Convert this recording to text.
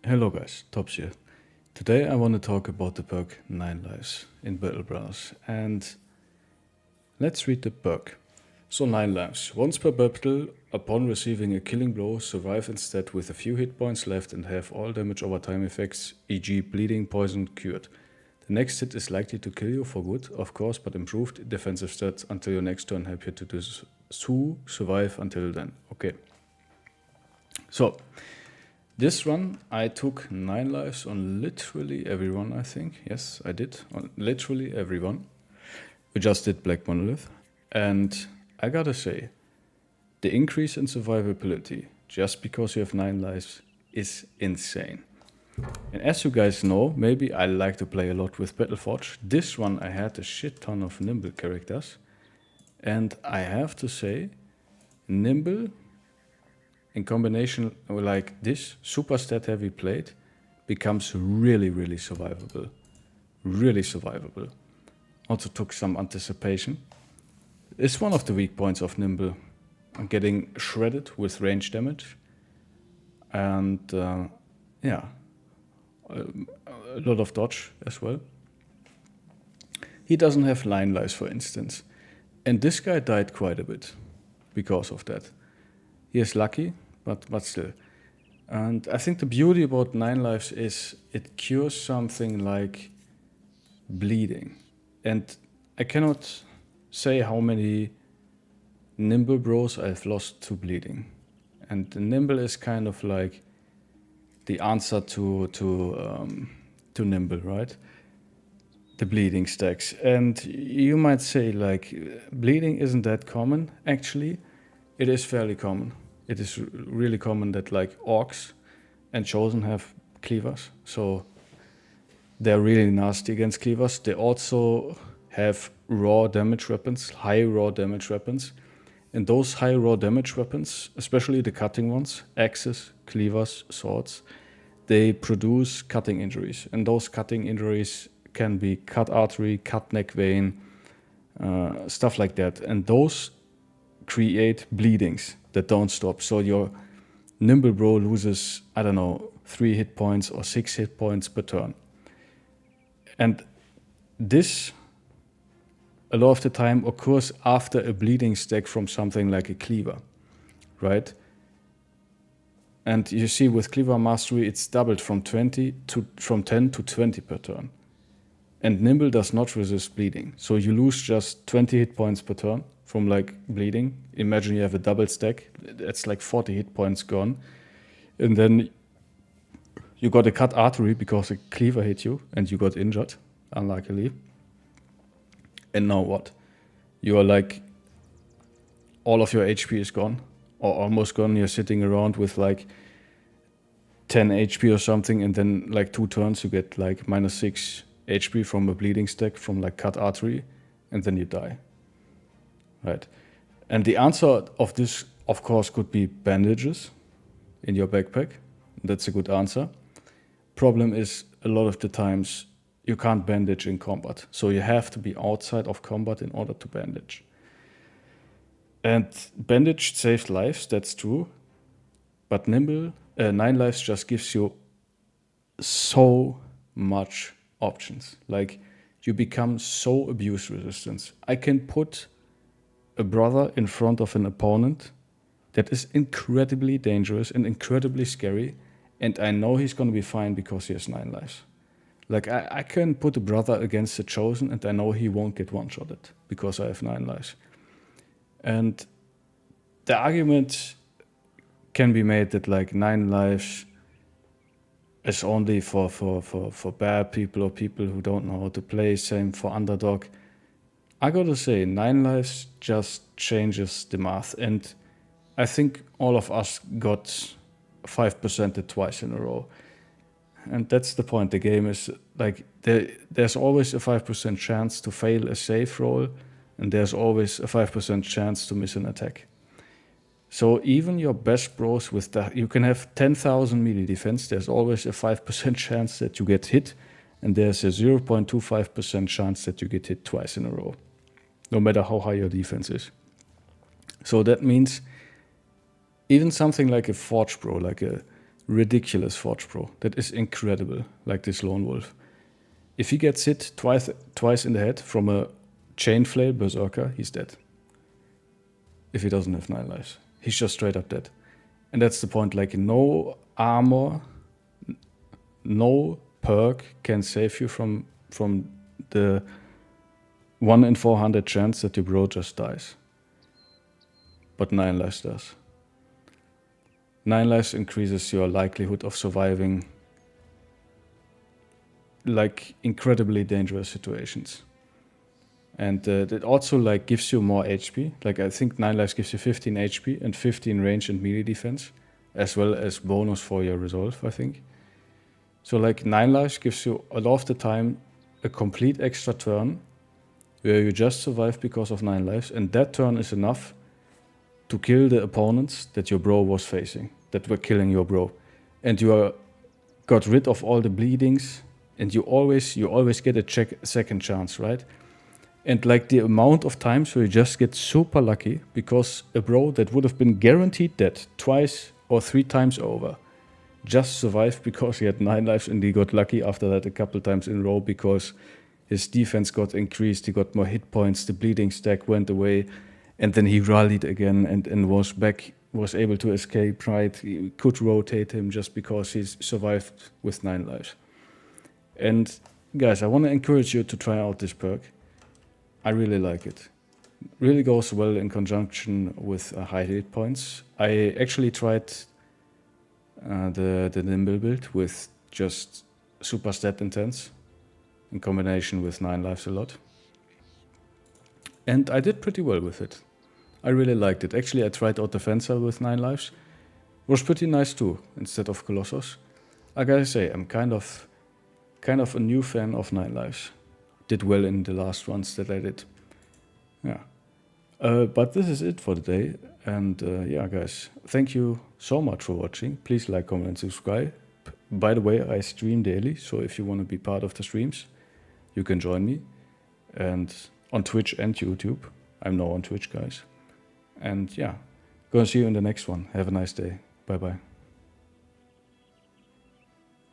Hello guys, Tops here. Today I want to talk about the perk 9 lives in Battle Brothers, and let's read the perk. So 9 lives. Once per battle, upon receiving a killing blow, survive instead with a few hit points left and have all damage over time effects, e.g. bleeding, poison, cured. The next hit is likely to kill you for good, of course, but improved defensive stats until your next turn help you to survive until then. Okay. So, this run, I took 9 lives on literally everyone, I think. Yes, I did. On literally everyone. We just did Black Monolith. And I gotta say, the increase in survivability, just because you have 9 lives, is insane. And as you guys know, maybe I like to play a lot with Battleforge. This run I had a shit ton of Nimble characters. And I have to say, Nimble in combination like this super stat heavy plate becomes really survivable. Really survivable. Also took some anticipation. It's one of the weak points of Nimble. Getting shredded with range damage. And yeah, a lot of dodge as well. He doesn't have line lives, for instance. And this guy died quite a bit because of that. He is lucky, but still. And I think the beauty about 9 lives is it cures something like bleeding. And I cannot say how many Nimble bros I've lost to bleeding. And the Nimble is kind of like the answer to Nimble, right? The bleeding stacks. And you might say like bleeding isn't that common. Actually, it is fairly common. It is really common that like orcs and chosen have cleavers, so they're really nasty against cleavers. They also have raw damage weapons, high raw damage weapons, and those high raw damage weapons, especially the cutting ones, axes, cleavers, swords, they produce cutting injuries, and those cutting injuries can be cut artery, cut neck vein, stuff like that, and those create bleedings that don't stop. So your Nimble bro loses, I don't know, 3 hit points or 6 hit points per turn. And this, a lot of the time, occurs after a bleeding stack from something like a cleaver, right? And you see with Cleaver Mastery, it's doubled from 10 to 20 per turn. And Nimble does not resist bleeding. So you lose just 20 hit points per turn from like bleeding. Imagine you have a double stack, that's like 40 hit points gone. And then you got a cut artery because a cleaver hit you and you got injured, unluckily. And now what? You are like, all of your HP is gone, or almost gone. You're sitting around with like 10 HP or something, and then like 2 turns you get like minus 6 HP from a bleeding stack from like cut artery, and then you die. Right? And the answer of this, of course, could be bandages in your backpack. That's a good answer. Problem is, a lot of the times you can't bandage in combat. So you have to be outside of combat in order to bandage. And bandage saves lives, that's true. But Nimble, 9 lives just gives you so much options. Like, you become so abuse resistant. I can put a brother in front of an opponent that is incredibly dangerous and incredibly scary, and I know he's gonna be fine because he has 9 lives. Like, I can put a brother against the chosen and I know he won't get one-shotted because I have 9 lives. And the argument can be made that like 9 lives is only for bad people or people who don't know how to play, same for underdog. I gotta say, 9 lives just changes the math, and I think all of us got 5%ed twice in a row. And that's the point. The game is like, there's always a 5% chance to fail a save roll, and there's always a 5% chance to miss an attack. So even your best bros with that, you can have 10,000 melee defense, there's always a 5% chance that you get hit, and there's a 0.25% chance that you get hit twice in a row, no matter how high your defense is. So that means even something like a Forge Bro, like a ridiculous Forge Pro. That is incredible, like this Lone Wolf. If he gets hit twice in the head from a Chain Flail Berserker, he's dead. If he doesn't have 9 lives. He's just straight up dead. And that's the point, like no armor, no perk can save you from the 1 in 400 chance that your bro just dies. But 9 lives does. 9 lives increases your likelihood of surviving like incredibly dangerous situations. And it also like gives you more HP. Like I think 9 lives gives you 15 HP and 15 range and melee defense, as well as bonus for your resolve, I think. So like 9 lives gives you a lot of the time a complete extra turn where you just survive because of 9 lives, and that turn is enough to kill the opponents that your bro was facing, that were killing your bro. And you got rid of all the bleedings, and you always get a second chance, right? And like the amount of times where you just get super lucky because a bro that would have been guaranteed dead twice or 3 times over just survived because he had 9 lives, and he got lucky after that a couple times in a row because his defense got increased, he got more hit points, the bleeding stack went away, and then he rallied again and was able to escape, right? You could rotate him just because he survived with 9 lives. And guys, I want to encourage you to try out this perk. I really like it. Really goes well in conjunction with high hit points. I actually tried the Nimble build with just super stat intense in combination with 9 lives a lot. And I did pretty well with it. I really liked it. Actually, I tried out the Fencer with 9 lives. Was pretty nice too, instead of Colossus. I gotta say, I'm kind of a new fan of 9 lives. Did well in the last ones that I did. Yeah. But this is it for today. And yeah, guys, thank you so much for watching. Please like, comment, and subscribe. By the way, I stream daily, so if you want to be part of the streams, you can join me. And on Twitch and YouTube. I'm now on Twitch, guys. And yeah, gonna see you in the next one. Have a nice day. Bye-bye.